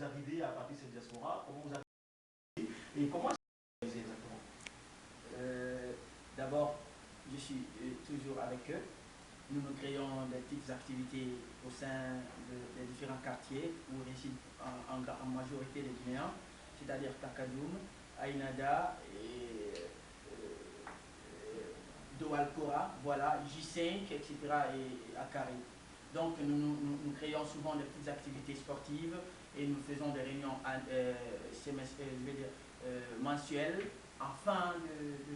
arrivez à partir de cette diaspora? Comment vous arrivez et comment est-ce que vous réalisez exactement? D'abord, je suis toujours avec eux. Nous créons des petites activités au sein des différents quartiers où résident en majorité les Guinéens, c'est-à-dire Takadoum, Aïnada et Doualcora, voilà, J5, etc. et Akari. Donc nous créons souvent des petites activités sportives et nous faisons des réunions mensuelles afin de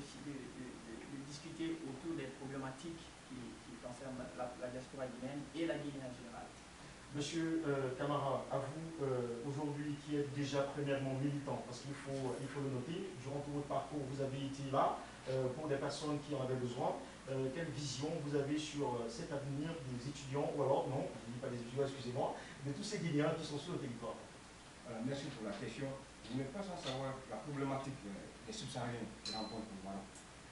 discuter autour des problématiques qui concernent la diaspora guinéenne et la Guinée en général. Monsieur Camara, à vous aujourd'hui qui êtes déjà premièrement militant, parce qu'il faut le noter, durant tout votre parcours, vous avez été là pour des personnes qui en avaient besoin. Quelle vision vous avez sur cet avenir des étudiants, ou alors, non, je ne dis pas des étudiants, excusez-moi, de tous ces Guinéens qui sont sur le territoire? Merci pour la question. Vous n'êtes pas sans savoir la problématique des subsahariens qui rencontrent le Maroc.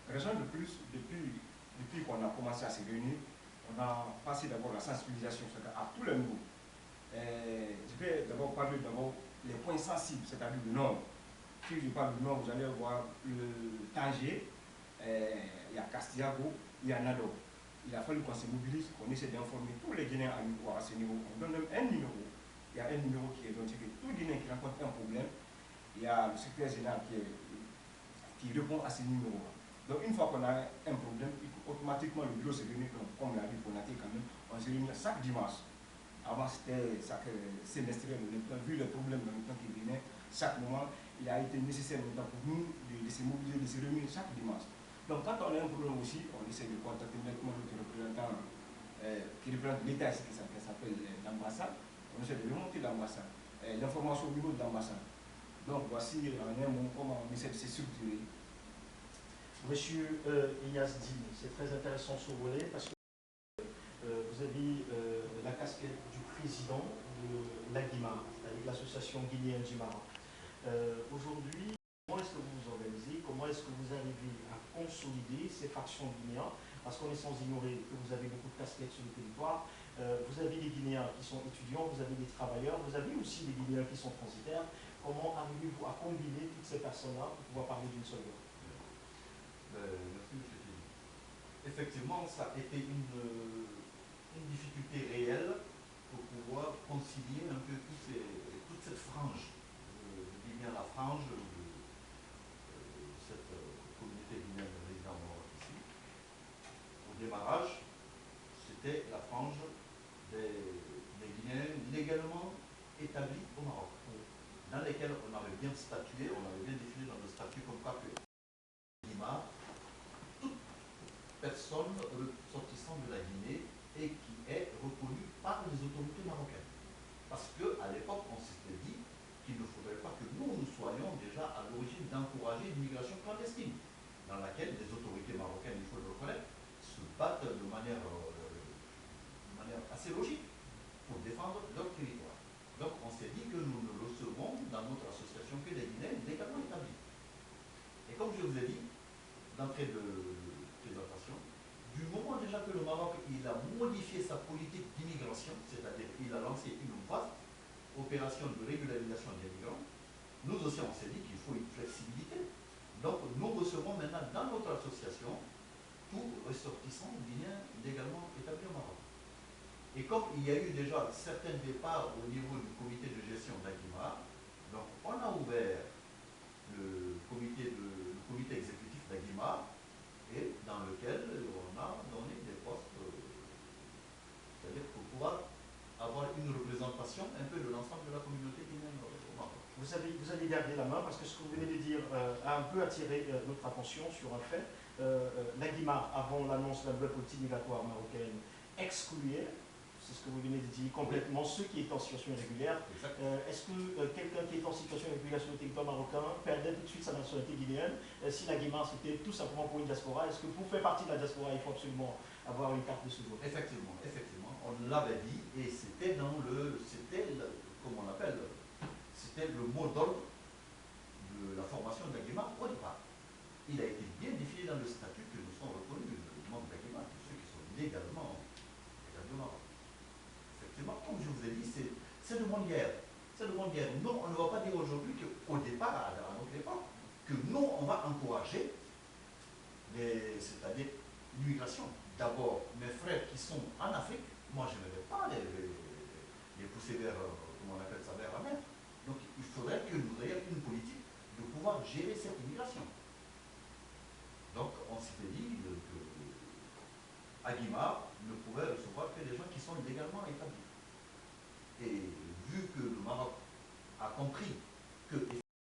Raison de plus, depuis qu'on a commencé à se réunir, on a passé d'abord la sensibilisation à tous les niveaux. Je vais d'abord parler des points sensibles, c'est-à-dire le nord. Si je parle du nord, vous allez voir le Tanger, il y a Castiago, il y a Nado. Il a fallu qu'on se mobilise, qu'on essaie d'informer tous les Guinéens à ce niveau. On donne même un numéro. Il y a un numéro qui est donné, que tout Guinéen qui rencontre un problème, il y a le secrétaire général qui répond à ce numéro-là. Donc une fois qu'on a un problème, automatiquement le bureau se réunit, comme l'a dit Konaté quand même, on se réunit chaque dimanche. Avant c'était chaque semestriel, vu les problèmes dans le temps qui venaient, chaque moment, il a été nécessaire pour nous de se mobiliser, de se réunir chaque dimanche. Donc quand on a un problème aussi, on essaie de contacter directement notre représentant qui représente l'État, qui s'appelle l'ambassade. On essaie de remonter l'ambassade, l'information au niveau de l'ambassade. Donc voici en un mot comment on essaie de se structurer. Monsieur Yazdi, c'est très intéressant ce volet parce que vous avez la casquette du président de l'AGIMA, c'est-à-dire l'association guinéenne du Maroc. Aujourd'hui, comment est-ce que vous vous organisez? Comment est-ce que vous arrivez à consolider ces factions guinéennes? Parce qu'on est sans ignorer que vous avez beaucoup de casquettes sur le territoire. Vous avez des Guinéens qui sont étudiants, vous avez des travailleurs, vous avez aussi des Guinéens qui sont transitaires. Comment arrivez-vous à combiner toutes ces personnes-là pour pouvoir parler d'une seule voix? Merci, M. Thierry. Effectivement, ça a été une difficulté réelle pour pouvoir concilier un peu toute cette frange, je dis bien la frange de cette communauté guinéenne résidant au Maroc ici. Au démarrage, c'était la frange des Guinéens légalement établis au Maroc, dans lesquels on avait bien statué, on avait bien défini dans le statut comme quoi que toute personne ressortissant de la Guinée et qui est reconnue par les autorités marocaines. Parce qu'à l'époque, on s'était dit qu'il ne faudrait pas que nous soyons déjà à l'origine d'encourager l'immigration clandestine, dans laquelle les autorités marocaines, il faut le reconnaître, se battent de manière assez logique pour défendre leur territoire. Donc on s'est dit que nous ne recevrons dans notre association que des Guinéens légalement établis. Et comme je vous ai dit, d'entrée de présentation, du moment déjà que le Maroc il a modifié sa politique d'immigration, c'est-à-dire qu'il a lancé une vaste opération de régularisation des migrants, nous aussi on s'est dit qu'il faut une flexibilité. Donc nous recevons maintenant dans notre association tout ressortissant guinéen légalement établi au Maroc. Et comme il y a eu déjà certains départs au niveau du comité de gestion d'Aguimar, donc on a ouvert le comité exécutif d'Aguimar, et dans lequel on a donné des postes, c'est-à-dire pour pouvoir avoir une représentation un peu de l'ensemble de la communauté guinéenne au Maroc. Vous avez gardé la main parce que ce que vous venez de dire a un peu attiré notre attention sur un fait. L'Aguimar, avant l'annonce de la nouvelle politique migratoire marocaine, excluait, c'est ce que vous venez de dire, complètement ceux qui étaient en situation irrégulière. Est-ce que quelqu'un qui est en situation irrégulière sur le territoire marocain perdait tout de suite sa nationalité guinéenne si l'Aguimar c'était tout simplement pour une diaspora? Est-ce que pour faire partie de la diaspora, il faut absolument avoir une carte de séjour? Effectivement, on l'avait dit et c'était comme on l'appelle, c'était le mot d'ordre de la formation d'Aguimar au départ. Il a été bien défini dans le statut que nous sommes reconnus, le membre d'Aguimar, ceux qui sont légalement établis au Maroc. Effectivement, comme je vous ai dit, c'est de bonne guerre. c'est le monde bien. Nous, on ne va pas dire aujourd'hui qu'au départ, à notre époque, que nous, on va encourager, c'est-à-dire l'immigration. D'abord, mes frères qui sont en Afrique, moi, je ne vais pas les pousser vers, comment on appelle ça, vers la mer. Donc, il faudrait que nous ayons une politique de pouvoir gérer cette immigration. Donc, on s'était dit que Aguimar ne pouvait recevoir que des gens qui sont légalement établis. Et vu que le Maroc a compris que